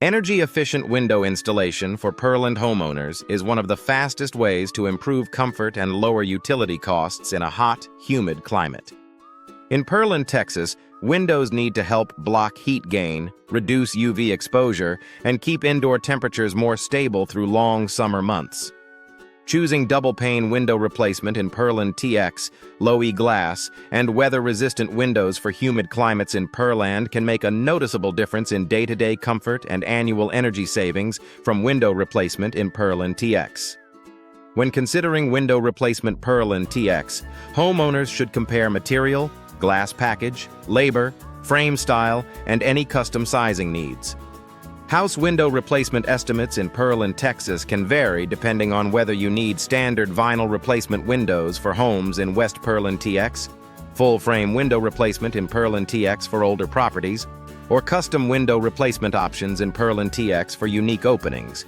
Energy-efficient window installation for Pearland homeowners is one of the fastest ways to improve comfort and lower utility costs in a hot, humid climate. In Pearland, Texas, windows need to help block heat gain, reduce UV exposure, and keep indoor temperatures more stable through long summer months. Choosing double-pane window replacement in Pearland TX, low-E glass, and weather-resistant windows for humid climates in Pearland can make a noticeable difference in day-to-day comfort and annual energy savings from window replacement in Pearland TX. When considering window replacement Pearland TX, homeowners should compare material, glass package, labor, frame style, and any custom sizing needs. House window replacement estimates in Pearland, Texas can vary depending on whether you need standard vinyl replacement windows for homes in West Pearland TX, full-frame window replacement in Pearland TX for older properties, or custom window replacement options in Pearland TX for unique openings.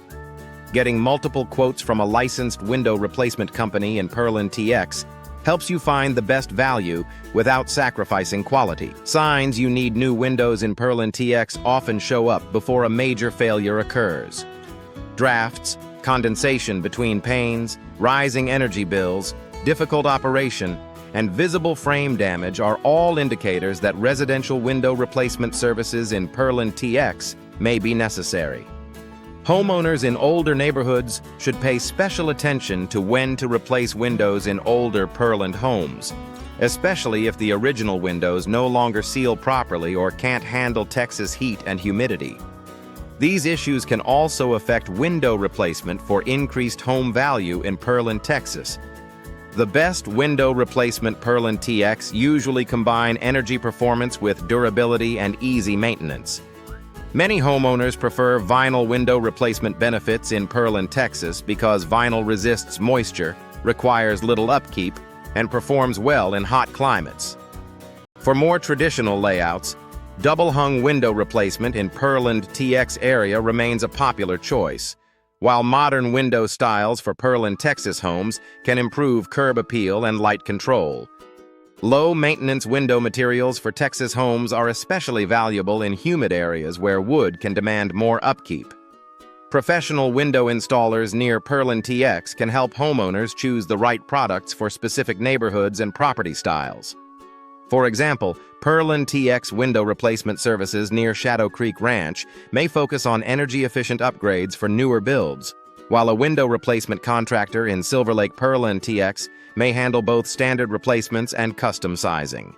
Getting multiple quotes from a licensed window replacement company in Pearland TX helps you find the best value without sacrificing quality. Signs you need new windows in Pearland TX often show up before a major failure occurs. Drafts, condensation between panes, rising energy bills, difficult operation, and visible frame damage are all indicators that residential window replacement services in Pearland TX may be necessary. Homeowners in older neighborhoods should pay special attention to when to replace windows in older Pearland homes, especially if the original windows no longer seal properly or can't handle Texas heat and humidity. These issues can also affect window replacement for increased home value in Pearland, Texas. The best window replacement Pearland TX usually combine energy performance with durability and easy maintenance. Many homeowners prefer vinyl window replacement benefits in Pearland, Texas because vinyl resists moisture, requires little upkeep, and performs well in hot climates. For more traditional layouts, double-hung window replacement in Pearland TX area remains a popular choice, while modern window styles for Pearland, Texas homes can improve curb appeal and light control. Low-maintenance window materials for Texas homes are especially valuable in humid areas where wood can demand more upkeep. Professional window installers near Pearland TX can help homeowners choose the right products for specific neighborhoods and property styles. For example, Pearland TX window replacement services near Shadow Creek Ranch may focus on energy-efficient upgrades for newer builds, while a window replacement contractor in Silver Lake Pearland TX may handle both standard replacements and custom sizing.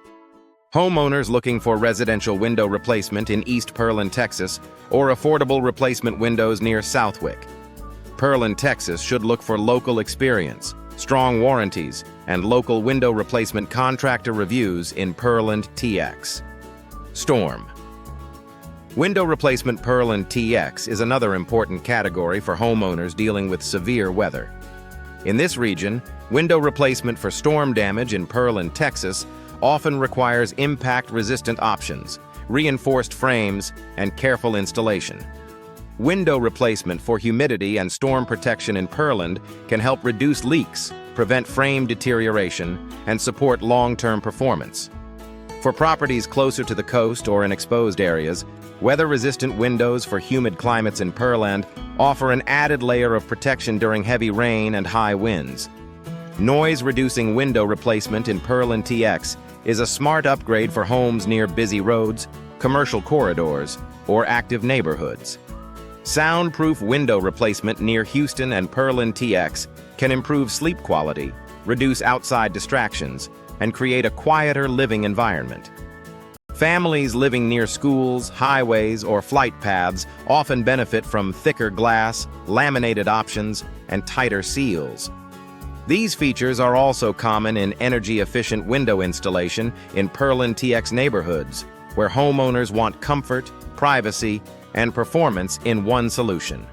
Homeowners looking for residential window replacement in East Pearland, Texas, or affordable replacement windows near Southwick, Pearland, Texas should look for local experience, strong warranties, and local window replacement contractor reviews in Pearland TX. Storm. Window replacement Pearland TX is another important category for homeowners dealing with severe weather. In this region, window replacement for storm damage in Pearland, Texas often requires impact-resistant options, reinforced frames, and careful installation. Window replacement for humidity and storm protection in Pearland can help reduce leaks, prevent frame deterioration, and support long-term performance. For properties closer to the coast or in exposed areas, weather-resistant windows for humid climates in Pearland offer an added layer of protection during heavy rain and high winds. Noise-reducing window replacement in Pearland TX is a smart upgrade for homes near busy roads, commercial corridors, or active neighborhoods. Soundproof window replacement near Houston and Pearland TX can improve sleep quality, reduce outside distractions, and create a quieter living environment. Families living near schools, highways, or flight paths often benefit from thicker glass, laminated options, and tighter seals. These features are also common in energy-efficient window installation in Pearland TX neighborhoods, where homeowners want comfort, privacy, and performance in one solution.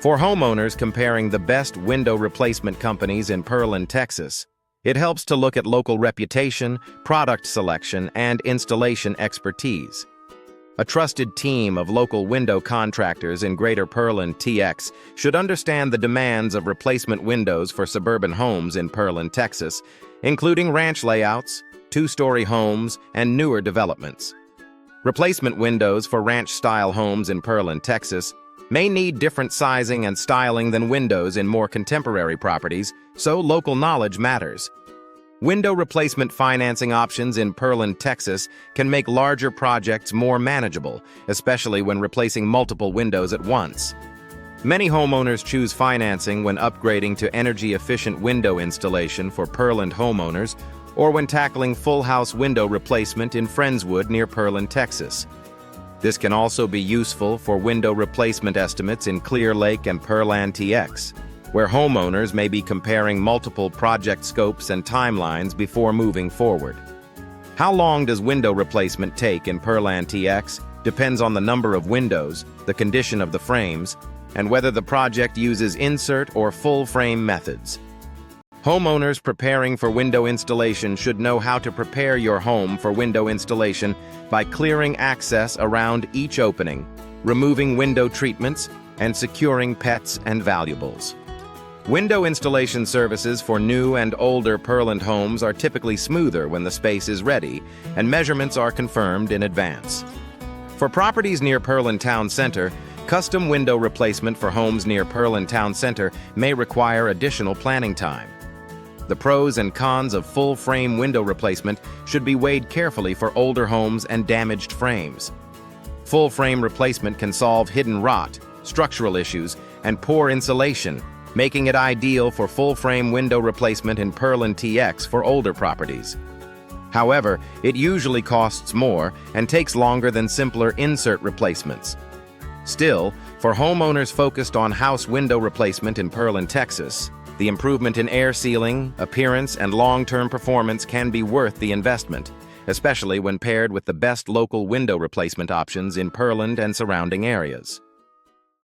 For homeowners comparing the best window replacement companies in Pearland, Texas, it helps to look at local reputation, product selection, and installation expertise. A trusted team of local window contractors in Greater Pearland TX should understand the demands of replacement windows for suburban homes in Pearland, Texas, including ranch layouts, two-story homes, and newer developments. Replacement windows for ranch-style homes in Pearland, Texas, may need different sizing and styling than windows in more contemporary properties, so local knowledge matters. Window replacement financing options in Pearland, Texas can make larger projects more manageable, especially when replacing multiple windows at once. Many homeowners choose financing when upgrading to energy-efficient window installation for Pearland homeowners or when tackling full-house window replacement in Friendswood near Pearland, Texas. This can also be useful for window replacement estimates in Clear Lake and Pearland TX, where homeowners may be comparing multiple project scopes and timelines before moving forward. How long does window replacement take in Pearland TX depends on the number of windows, the condition of the frames, and whether the project uses insert or full-frame methods. Homeowners preparing for window installation should know how to prepare your home for window installation by clearing access around each opening, removing window treatments, and securing pets and valuables. Window installation services for new and older Pearland homes are typically smoother when the space is ready and measurements are confirmed in advance. For properties near Pearland Town Center, custom window replacement for homes near Pearland Town Center may require additional planning time. The pros and cons of full-frame window replacement should be weighed carefully for older homes and damaged frames. Full-frame replacement can solve hidden rot, structural issues, and poor insulation, making it ideal for full-frame window replacement in Pearland TX for older properties. However, it usually costs more and takes longer than simpler insert replacements. Still, for homeowners focused on house window replacement in Pearland, Texas, the improvement in air sealing, appearance, and long-term performance can be worth the investment, especially when paired with the best local window replacement options in Pearland and surrounding areas.